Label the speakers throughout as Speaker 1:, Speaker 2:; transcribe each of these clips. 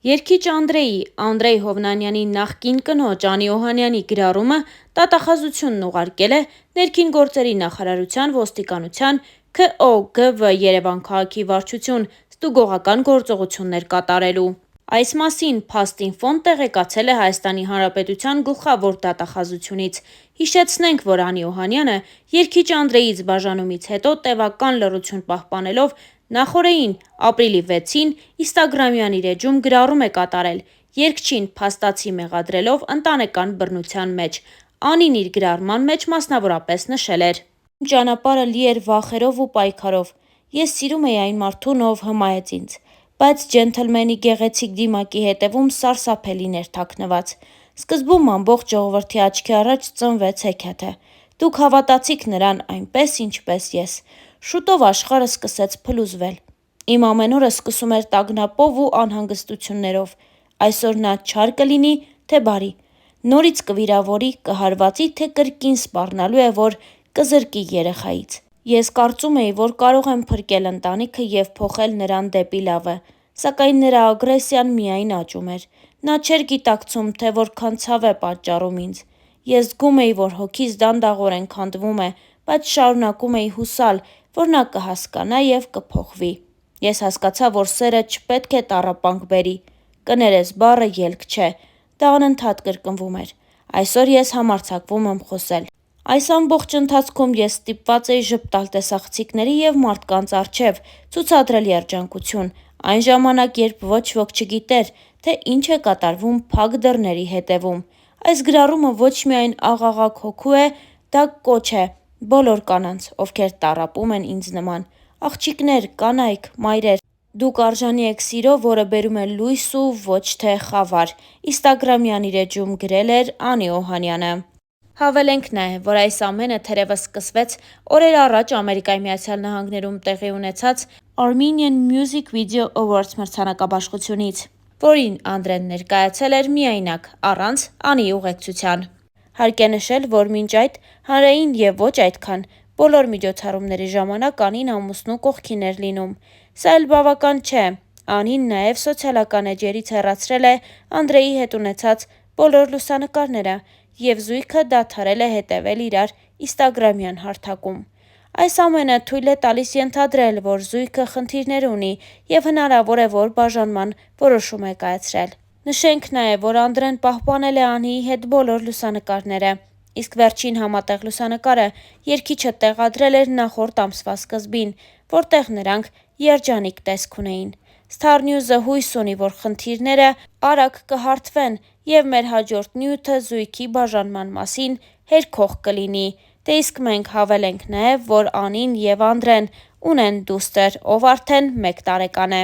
Speaker 1: Երգիչ Անդրեյ Հովնանյանի նախկին կնոջ Անի Օհանյանի գրառումը դատախազությունն ուղարկել է Ներքին գործերի նախարարության ոստիկանության ՔՕԳՎ Երևան քաղաքի վարչություն ստուգողական գործողություններ կատարելու։ Այս մասին Փաստ-Ինֆոն տեղեկացել է Հայաստանի Հանրապետության գլխավոր դատախազությունից։ Հիշեցնենք, որ Անի Օհանյանը երգիչ Անդրեյից բաժանումից հետո տևական լռություն պահպանելով նախօրեին ապրիլի 6-ին Instagram-յան իր էջում գրառում է կատարել, երգչին փաստացի մեղադրելով ընտանեկան բռնության մեջ։ Անին իր գրառման մեջ մասնավորապես նշել էր. «Իմ ճանապարհը լի էր վախերով ու պայքարով։ Ես սիրում էի այն մարդուն, ով հմայեց ինձ, բայց ջենթլմենի գեղեցիկ դիմակի հետևում սարսափելին էր թաքնված։ Սկզբում ամբողջ ժողովրդի աչքի առաջ ծնվեց հեքիաթը։ Դուք հավատացիք նրան այնպես, ինչպես ես։ Շուտով աշխարհը սկսեց փլուզվել։ Իմ ամեն օրը սկսում էր տագնապով ու անհանգստություններով։ Այսօր նա չար կլինի, թե բարի։ Նորից կվիրավորի, կհարվածի, թե կրկին սպառնալու է, որ կզրկի երեխայից։ Ես կարծում էի, որ կարող եմ փրկել ընտանիքը և փոխել նրան դեպի լավը, սակայն նրա ագրեսիան միայն աճում էր։ Նա չէր գիտակցում, թե որքան ցավ է պատճառում ինձ։ Ես զգում էի, որ հոգիս դանդաղորեն քանդվում է, բայց շարունակում էի հուսալ, որ նա կհասկանա և կփոխվի։ Ես հասկացա, որ սերը չպետք է տառապանք բերի։ Կներես բառը ելք չէ, դա անընդհատ կրկնվում էր։ Այսօր ես համարձակվում եմ խոսել։ Այս ամբողջ ընթացքում ես ստիպված էի ժպտալ տեսախցիկների և մարդկանց առջև, ցուցադրել երջանկություն, այն ժամանակ, երբ ոչ ոք չգիտեր, թե ինչ է կատարվում փակ դռների հետևում։ Այս գրառումը ոչ միայն աղաղակ հոգու է, դա կոչ է բոլոր կանանց, ովքեր տառապում են ինձ նման։ Աղջիկներ, կանայք, մայրեր, դուք արժանի եք սիրո, որը բերում է լույս ու ոչ թե խավար։ Instagram-յան իր էջում գրել էր Անի Օհանյանը։ Հավելենք նաև, որ այս ամենը թերևս սկսվեց օրեր առաջ Ամերիկայի Միացյալ Նահանգներում տեղի ունեցած Armenian Music Video Awards մրցանակաբաշխությունից, որին Անդրեն ներկայացել էր միայնակ, առանց Անիի ուղեկցության։ Հարկ է նշել, որ մինչ այդ հանրային և ոչ այդքան բոլոր միջոցառումների ժամանակ Անին ամուսնու կողքին էր լինում։ Սա էլ բավական չէ։ Անին նաև սոցիալական էջերից հեռացրել է Անդրեյի հետ ունեցած բոլոր լուսանկարները և զույգը դադարել է հետևել իրար Instagram-յան հարթակում։ Այս ամենը թույլ է տալիս ենթադրել, որ զույգը խնդիրներ ունի և հնարավոր է, որ բաժանման որոշում է կայացրել։ Նշենք նաև, որ Անդրեն պահպանել է Անիի հետ բոլոր լուսանկարները, իսկ վերջին համատեղ լուսանկարը երգիչը տեղադրել էր նախորդ ամսվա սկզբին, որտեղ նրանք երջանիկ տեսք ունեին։ Star News-ը հույս ունի, որ խնդիրները արագ կհարթվեն և մեր հաջորդ նյութը զույգի բաժանման մասին հերքող կլինի։ Դե իսկ մենք հավելենք նաև, որ Անին և Անդրեն ունեն դուստր, ով արդեն 1 տարեկան է։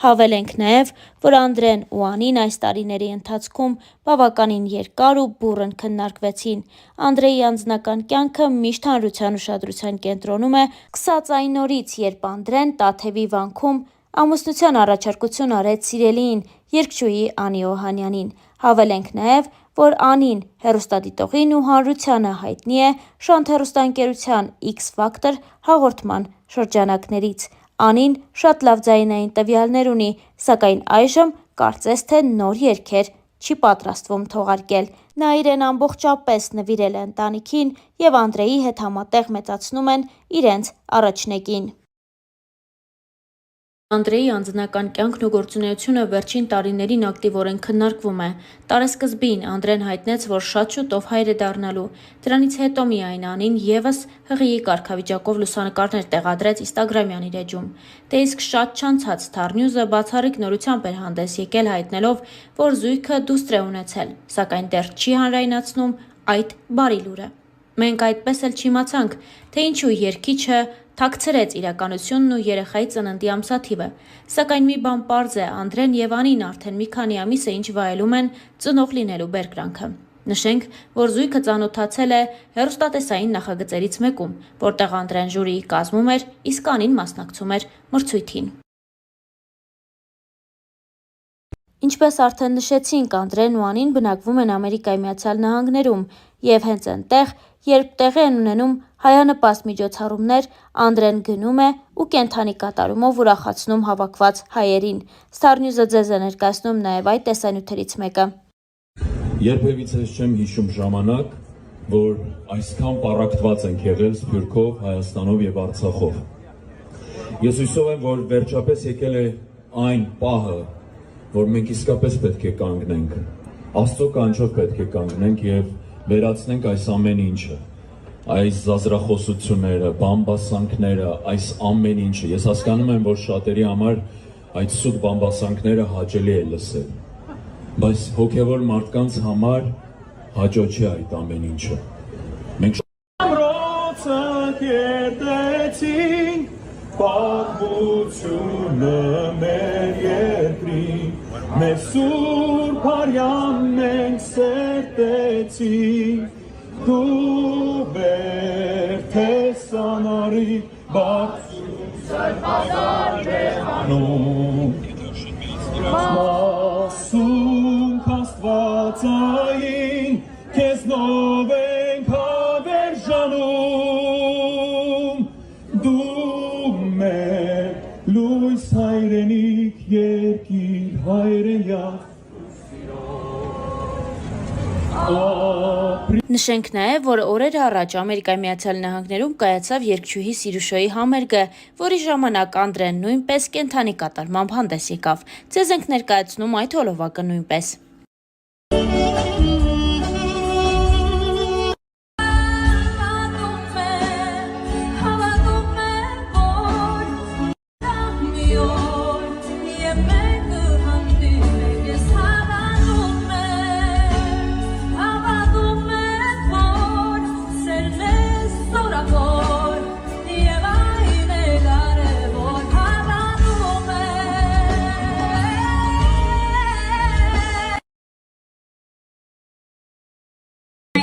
Speaker 1: Հավելենք նաև, որ Անդրեն ու Անին այս տարիների ընթացքում բավականին երկար ու բուռն քննարկվեցին։ Անդրեյի անձնական կյանքը միշտ հանրության ուշադրության կենտրոնում է, սկսած այն օրից, երբ Անդրեն Տաթևի վանքում ամուսնության առաջարկություն արեց սիրելիին՝ երգչուհի Անի Օհանյանին։ Հավելենք նաև, որ Անին հեռուստադիտողին ու հանրությանը հայտնի է Շանթ հեռուստաընկերության X Factor հաղորդման շրջանակներից։ Անին շատ լավ ձայնային տվյալներ ունի, սակայն այժմ կարծես թե նոր երգեր չի պատրաստվում թողարկել։ Նա իրեն ամբողջապես նվիրել է ընտանիքին և Անդրեյի հետ համատեղ մեծացնում են իրենց առաջնեկին։ Անդրեյի անձնական կյանքն ու գործունեությունը վերջին տարիներին ակտիվորեն քննարկվում է։ Տարեսկզբին Անդրեն հայտնեց, որ շատ շուտով հայր է դառնալու։ Դրանից հետո միայն Անին ևս ՀՂԻ կարգավիճակով լուսանկարներ տեղադրեց Instagram-յան իր էջում։ Դե իսկ շատ չանցած Star News-ը բացառիկ նորությամբ էր հանդես եկել հայտնելով, որ զույգը դուստր է ունեցել, սակայն դեռ չի հանրայնացնում այդ բարի լուրը։ Մենք այդպես էլ չիմացանք, թե ինչու երգիչը թաքցրեց իրականությունն ու երեխայի ծննդի ամսաթիվը, սակայն մի բան պարզ է՝ Անդրեն և Անին արդեն մի քանի ամիս է ինչ վայելում են ծնող լինելու բերկրանքը։ Նշենք, որ զույգը ծանոթացել է հեռուստատեսային նախագծերից մեկում, որտեղ Անդրեն ժյուրիի կազմում էր, իսկ Անին մասնակցում էր մրցույթին։ Ինչպես արդեն նշեցինք, Անդրեն ու Անին բնակվում են Ամերիկայի Միացյալ Նահանգներում և հենց էնտեղ Երբ տեղի են ունենում հայանպաստ միջոցառումներ, Անդրեն գնում է ու կենդանի կատարումով ուրախացնում հավաքված հայերին։ Star News-ը ձեզ է ներկայացնում նաև այդ տեսանյութերից մեկը։
Speaker 2: Երբևիցե չեմ հիշում ժամանակ, որ այսքան պառակտված ենք եղել Սփյուռքով, Հայաստանով եւ Արցախով։ Ես հույսով եմ, որ վերջապես եկել է այն պահը, որ մենք իսկապես պետք է կանգնենք, Աստծո կանչով պետք է կանգնենք եւ վերացնենք այս ամեն ինչը, այս զազրախոսությունները, բամբասանքները, այս ամեն ինչը։ Ես հասկանում եմ, որ շատերի համար այդ սուտ բամբասանքները հաճելի է լսել, բայց հոգևոր մարդկանց համար հաճո չի այդ ամեն ինչը։ Մենք ամրոցը կերտեցինք, պատմությունը մեր երկրին, մեր սուրբ արյան մենք սերտեցինք, դու բերդ ես անարի բարձր պազար անում, մասում կաստվածային, քեզնով ենք հավերժանում, դու մեր լույս հայրենիք երկիր հայրենյակ։
Speaker 1: Նշենք նաև, որ օրեր առաջ Ամերիկայի Միացյալ Նահանգներում կայացավ երգչուհի Սիրուշոյի համերգը, որի ժամանակ Անդրեն նույնպես կենդանի կատարմամբ հանդես եկավ։ Ձեզ ենք ներկայացնում այդ հոլովակը նույնպես։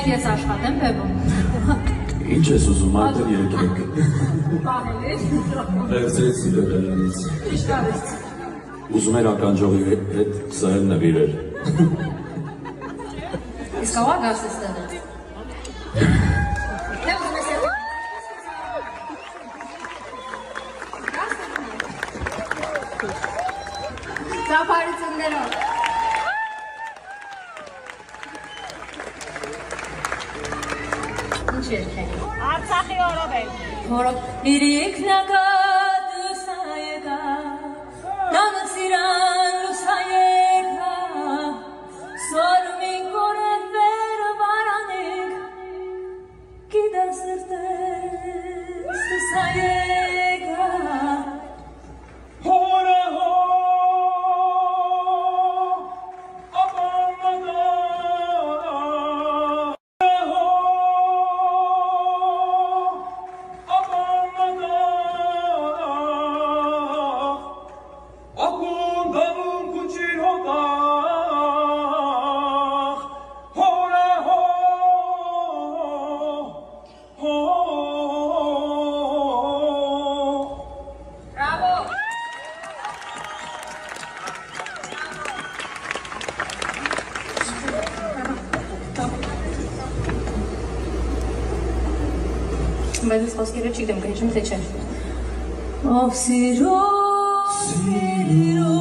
Speaker 3: Ես աշխատեմ բևում։
Speaker 2: Ինչ ես ուզում, արդեն երկեք։
Speaker 3: Պահելիր։
Speaker 2: Վերցրեց սիրելյանից։
Speaker 3: Ինչ կարես։
Speaker 2: Ուզում էր ականջողի հետ սահել նվիրել։
Speaker 3: Իսկ աղա գարս ես տենը։ Թե ուզում ես էլ։ Ծափարություններով։
Speaker 4: Արցախի օրով է։
Speaker 3: Որով իրիք նագատ լուսայեկա, նամըք սիրան լուսայեկա, սորմին կորեվեր վարանիք, գիդա սրտես լուսայեկա,
Speaker 2: Հորա հո, ապամադա,
Speaker 3: Բայց ես խոսքերը չգիտեմ, կհիշում թե չէ։ Ով սիրո, սիրո